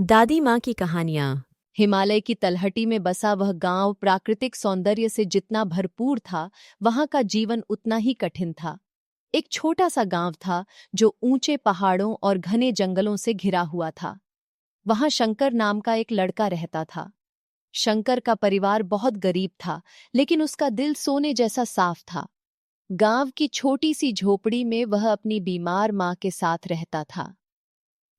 दादी माँ की कहानियाँ। हिमालय की तलहटी में बसा वह गांव प्राकृतिक सौंदर्य से जितना भरपूर था, वहां का जीवन उतना ही कठिन था। एक छोटा सा गांव था जो ऊंचे पहाड़ों और घने जंगलों से घिरा हुआ था। वहां शंकर नाम का एक लड़का रहता था। शंकर का परिवार बहुत गरीब था, लेकिन उसका दिल सोने जैसा साफ था। गांव की छोटी सी झोपड़ी में वह अपनी बीमार मां के साथ रहता था।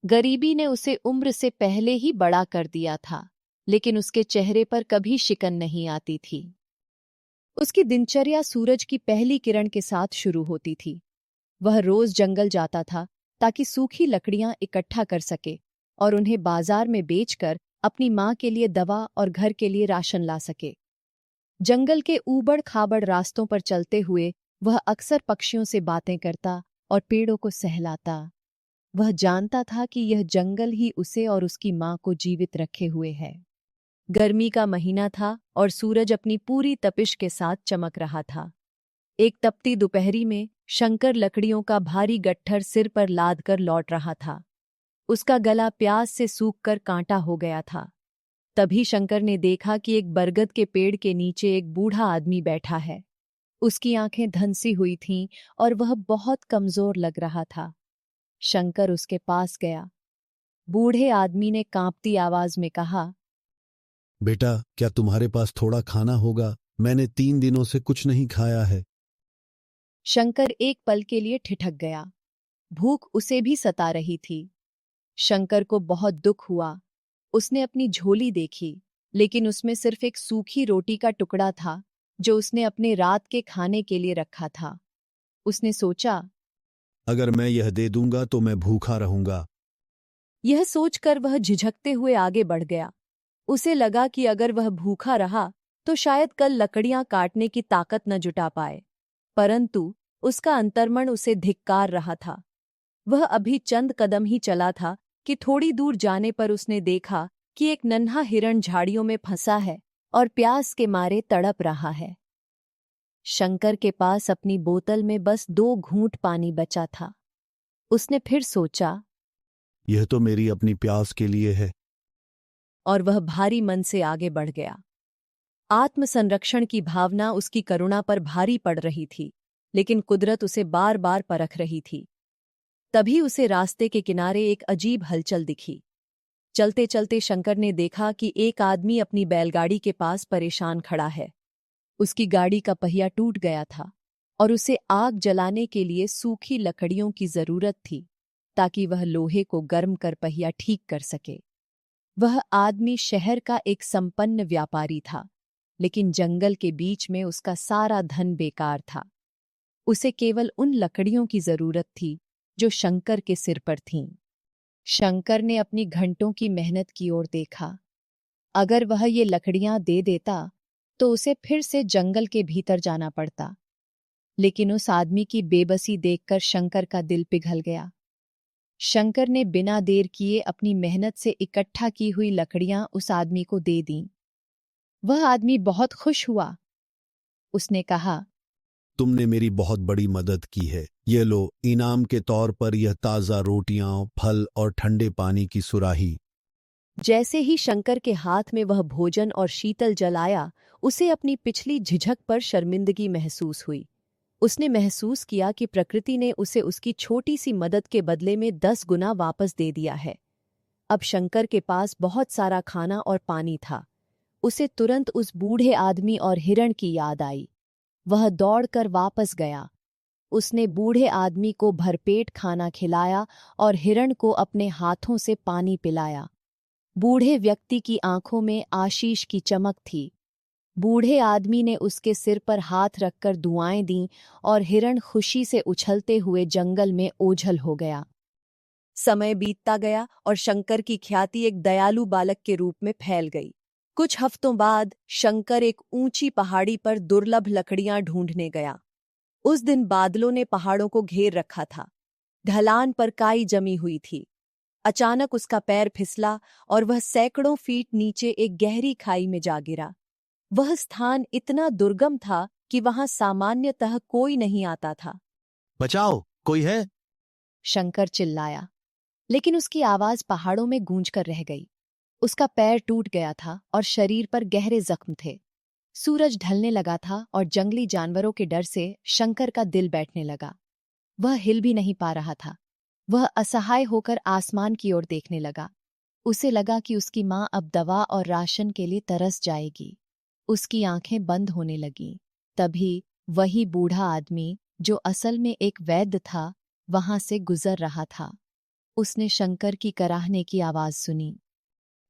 गरीबी ने उसे उम्र से पहले ही बड़ा कर दिया था, लेकिन उसके चेहरे पर कभी शिकन नहीं आती थी। उसकी दिनचर्या सूरज की पहली किरण के साथ शुरू होती थी। वह रोज जंगल जाता था ताकि सूखी लकड़ियां इकट्ठा कर सके और उन्हें बाजार में बेचकर अपनी मां के लिए दवा और घर के लिए राशन ला सके। जंगल के ऊबड़ खाबड़ रास्तों पर चलते हुए वह अक्सर पक्षियों से बातें करता और पेड़ों को सहलाता। वह जानता था कि यह जंगल ही उसे और उसकी मां को जीवित रखे हुए है। गर्मी का महीना था और सूरज अपनी पूरी तपिश के साथ चमक रहा था। एक तपती दोपहरी में शंकर लकड़ियों का भारी गट्ठर सिर पर लाद कर लौट रहा था। उसका गला प्यास से सूखकर कांटा हो गया था। तभी शंकर ने देखा कि एक बरगद के पेड़ के नीचे एक बूढ़ा आदमी बैठा है। उसकी आंखें धंसी हुई थीं और वह बहुत कमजोर लग रहा था। शंकर उसके पास गया। बूढ़े आदमी ने कांपती आवाज में कहा, बेटा, क्या तुम्हारे पास थोड़ा खाना होगा? मैंने 3 दिनों से कुछ नहीं खाया है। शंकर एक पल के लिए ठिठक गया। भूख उसे भी सता रही थी। शंकर को बहुत दुख हुआ। उसने अपनी झोली देखी, लेकिन उसमें सिर्फ एक सूखी रोटी का टुकड़ा था जो उसने अपने रात के खाने के लिए रखा था। उसने सोचा, अगर मैं यह दे दूंगा तो मैं भूखा रहूंगा। यह सोचकर वह झिझकते हुए आगे बढ़ गया। उसे लगा कि अगर वह भूखा रहा तो शायद कल लकड़ियां काटने की ताकत न जुटा पाए। परंतु उसका अंतर्मन उसे धिक्कार रहा था। वह अभी चंद कदम ही चला था कि थोड़ी दूर जाने पर उसने देखा कि एक नन्हा हिरण झाड़ियों में फंसा है और प्यास के मारे तड़प रहा है। शंकर के पास अपनी बोतल में बस 2 घूंट पानी बचा था। उसने फिर सोचा, यह तो मेरी अपनी प्यास के लिए है। और वह भारी मन से आगे बढ़ गया। आत्मसंरक्षण की भावना उसकी करुणा पर भारी पड़ रही थी, लेकिन कुदरत उसे बार बार परख रही थी। तभी उसे रास्ते के किनारे एक अजीब हलचल दिखी। चलते चलते शंकर ने देखा कि एक आदमी अपनी बैलगाड़ी के पास परेशान खड़ा है। उसकी गाड़ी का पहिया टूट गया था और उसे आग जलाने के लिए सूखी लकड़ियों की जरूरत थी, ताकि वह लोहे को गर्म कर पहिया ठीक कर सके। वह आदमी शहर का एक संपन्न व्यापारी था, लेकिन जंगल के बीच में उसका सारा धन बेकार था। उसे केवल उन लकड़ियों की जरूरत थी जो शंकर के सिर पर थीं। शंकर ने अपनी घंटों की मेहनत की ओर देखा। अगर वह ये लकड़ियां दे देता तो उसे फिर से जंगल के भीतर जाना पड़ता। लेकिन उस आदमी की बेबसी देखकर शंकर का दिल पिघल गया। शंकर ने बिना देर किए अपनी मेहनत से इकट्ठा की हुई लकड़ियां उस आदमी को दे दीं। वह आदमी बहुत खुश हुआ। उसने कहा, तुमने मेरी बहुत बड़ी मदद की है। ये लो, इनाम के तौर पर यह ताज़ा रोटियां, फल और ठंडे पानी की सुराही। जैसे ही शंकर के हाथ में वह भोजन और शीतल जल आया, उसे अपनी पिछली झिझक पर शर्मिंदगी महसूस हुई। उसने महसूस किया कि प्रकृति ने उसे उसकी छोटी सी मदद के बदले में 10 गुना वापस दे दिया है। अब शंकर के पास बहुत सारा खाना और पानी था। उसे तुरंत उस बूढ़े आदमी और हिरण की याद आई। वह दौड़कर वापस गया। उसने बूढ़े आदमी को भरपेट खाना खिलाया और हिरण को अपने हाथों से पानी पिलाया। बूढ़े व्यक्ति की आंखों में आशीष की चमक थी। बूढ़े आदमी ने उसके सिर पर हाथ रखकर दुआएं दीं और हिरण खुशी से उछलते हुए जंगल में ओझल हो गया। समय बीतता गया और शंकर की ख्याति एक दयालु बालक के रूप में फैल गई। कुछ हफ्तों बाद शंकर एक ऊंची पहाड़ी पर दुर्लभ लकड़ियां ढूंढने गया। उस दिन बादलों ने पहाड़ों को घेर रखा था। ढलान पर काई जमी हुई थी। अचानक उसका पैर फिसला और वह सैकड़ों फीट नीचे एक गहरी खाई में जा गिरा। वह स्थान इतना दुर्गम था कि वहां सामान्यतः कोई नहीं आता था। बचाओ, कोई है? शंकर चिल्लाया, लेकिन उसकी आवाज पहाड़ों में गूंज कर रह गई। उसका पैर टूट गया था और शरीर पर गहरे जख्म थे। सूरज ढलने लगा था और जंगली जानवरों के डर से शंकर का दिल बैठने लगा। वह हिल भी नहीं पा रहा था। वह असहाय होकर आसमान की ओर देखने लगा। उसे लगा कि उसकी मां अब दवा और राशन के लिए तरस जाएगी। उसकी आंखें बंद होने लगीं। तभी वही बूढ़ा आदमी, जो असल में एक वैद्य था, वहां से गुजर रहा था। उसने शंकर की कराहने की आवाज सुनी।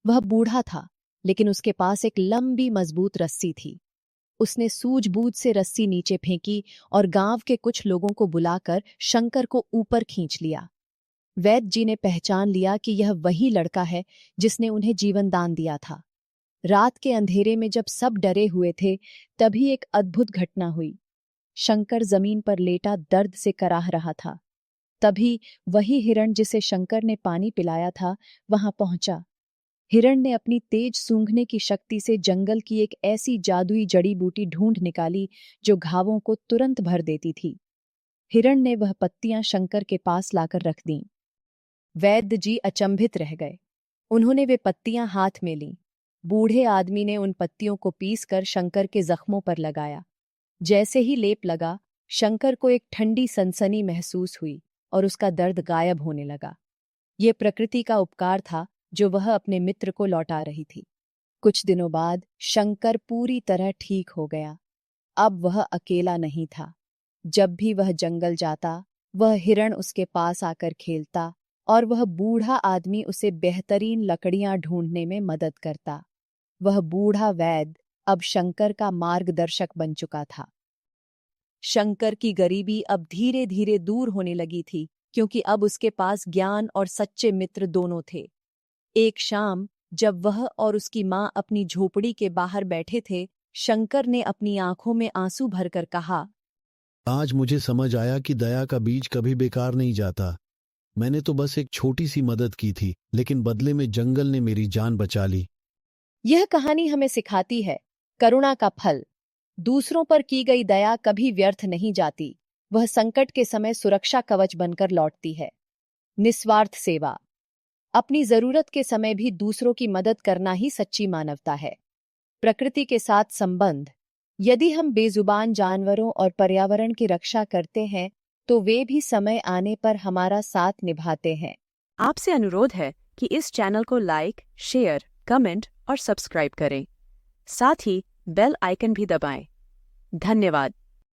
वह बूढ़ा था, लेकिन उसके पास एक लंबी मजबूत रस्सी थी। उसने सूझबूझ से रस्सी नीचे फेंकी और गांव के कुछ लोगों को बुलाकर शंकर को ऊपर खींच लिया। वैद्य जी ने पहचान लिया कि यह वही लड़का है जिसने उन्हें जीवन दान दिया था। रात के अंधेरे में जब सब डरे हुए थे, तभी एक अद्भुत घटना हुई। शंकर जमीन पर लेटा दर्द से कराह रहा था। तभी वही हिरण जिसे शंकर ने पानी पिलाया था, वहां पहुंचा। हिरण ने अपनी तेज सूंघने की शक्ति से जंगल की एक ऐसी जादुई जड़ी बूटी ढूंढ निकाली जो घावों को तुरंत भर देती थी। हिरण ने वह पत्तियां शंकर के पास लाकर रख दीं। वैद्य जी अचंभित रह गए। उन्होंने वे पत्तियां हाथ में लीं। बूढ़े आदमी ने उन पत्तियों को पीसकर शंकर के जख्मों पर लगाया। जैसे ही लेप लगा, शंकर को एक ठंडी सनसनी महसूस हुई और उसका दर्द गायब होने लगा। ये प्रकृति का उपकार था जो वह अपने मित्र को लौटा रही थी। कुछ दिनों बाद शंकर पूरी तरह ठीक हो गया। अब वह अकेला नहीं था। जब भी वह जंगल जाता, वह हिरण उसके पास आकर खेलता और वह बूढ़ा आदमी उसे बेहतरीन लकड़ियां ढूंढने में मदद करता। वह बूढ़ा वैद्य अब शंकर का मार्गदर्शक बन चुका था। शंकर की गरीबी अब धीरे धीरे दूर होने लगी थी, क्योंकि अब उसके पास ज्ञान और सच्चे मित्र दोनों थे। एक शाम जब वह और उसकी मां अपनी झोपड़ी के बाहर बैठे थे, शंकर ने अपनी आंखों में आंसू भरकर कहा, आज मुझे समझ आया कि दया का बीज कभी बेकार नहीं जाता। मैंने तो बस एक छोटी सी मदद की थी, लेकिन बदले में जंगल ने मेरी जान बचा ली। यह कहानी हमें सिखाती है, करुणा का फल। दूसरों पर की गई दया कभी व्यर्थ नहीं जाती। वह संकट के समय सुरक्षा कवच बनकर लौटती है। निस्वार्थ सेवा। अपनी जरूरत के समय भी दूसरों की मदद करना ही सच्ची मानवता है। प्रकृति के साथ संबंध। यदि हम बेजुबान जानवरों और पर्यावरण की रक्षा करते हैं, तो वे भी समय आने पर हमारा साथ निभाते हैं। आपसे अनुरोध है कि इस चैनल को लाइक, शेयर, कमेंट और सब्सक्राइब करें। साथ ही बेल आइकन भी दबाएं। धन्यवाद।